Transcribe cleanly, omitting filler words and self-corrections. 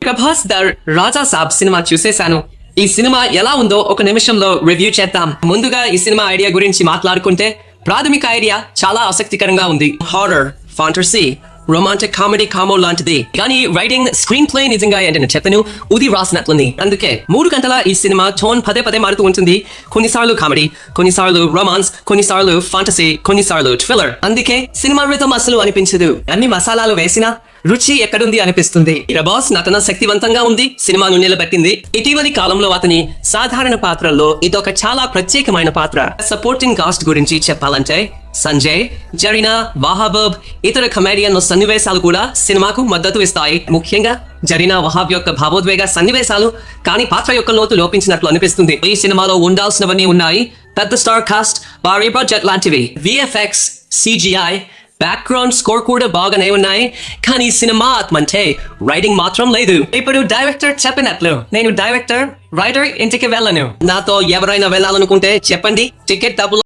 Prabhas the Raja Saab సినిమా చూసేశాను. ఈ సినిమా ఎలా ఉందో ఒక నిమిషంలో రివ్యూ చేద్దాం. ముందుగా ఈ సినిమా ఐడియా గురించి మాట్లాడుకుంటే ప్రాథమిక ఐడియా చాలా ఆసక్తికరంగా ఉంది. హారర్, ఫాంటసీ, రొమాంటిక్ కామెడీ కామో లాంటిది. కానీ రైటింగ్, స్క్రీన్ ప్లే నిజంగా ఏంటంటే చెప్పను ఉది రాసినట్లుంది. అందుకే 3 గంటల ఈ సినిమా టోన్ పదే మారుతూ ఉంటుంది. కొన్నిసార్లు కామెడీ, కొన్నిసార్లు రొమాన్స్, కొన్నిసార్లు ఫాంటసీ, కొన్నిసార్లు థ్రిల్లర్. అందుకే సినిమా రిథమ్ అసలు అనిపించదు. అన్ని మసాలాలు వేసినా రుచి ఎక్కడుంది అనిపిస్తుంది. ప్రభాస్ నటన శక్తివంతంగా ఉంది, సినిమాను నిలబెట్టింది. ఇటీవలి కాలంలో అతని సాధారణ పాత్రల్లో ఇదొక చాలా ప్రత్యేకమైన పాత్ర. సపోర్టింగ్ కాస్ట్ గురించి చెప్పాలంటే సంజయ్, జరీనా, వహాబ్, ఇతర కమెడియన్ల సన్నివేశాలు కూడా సినిమాకు మద్దతు ఇస్తాయి. ముఖ్యంగా జరీనా వహాబ్ యొక్క భావోద్వేగ సన్నివేశాలు కానీ పాత్ర యొక్క లోతు లోపించినట్లు అనిపిస్తుంది. ఈ సినిమాలో ఉండాల్సినవన్నీ ఉన్నాయి. పెద్ద స్టార్ కాస్ట్, భారీ బడ్జెట్ లాంటివి. విఎఫ్ఎక్స్, సిజిఐ, బ్యాక్గ్రౌండ్ స్కోర్ కూడా బాగానే ఉన్నాయి. కానీ సినిమా ఆత్మంటే రైటింగ్ మాత్రం లేదు. ఇప్పుడు డైరెక్టర్ చెప్పినట్లు నేను డైరెక్టర్, రైటర్ ఇంటికి వెళ్ళను. నాతో ఎవరైనా వెళ్ళాలనుకుంటే చెప్పండి. టికెట్ డబ్బులు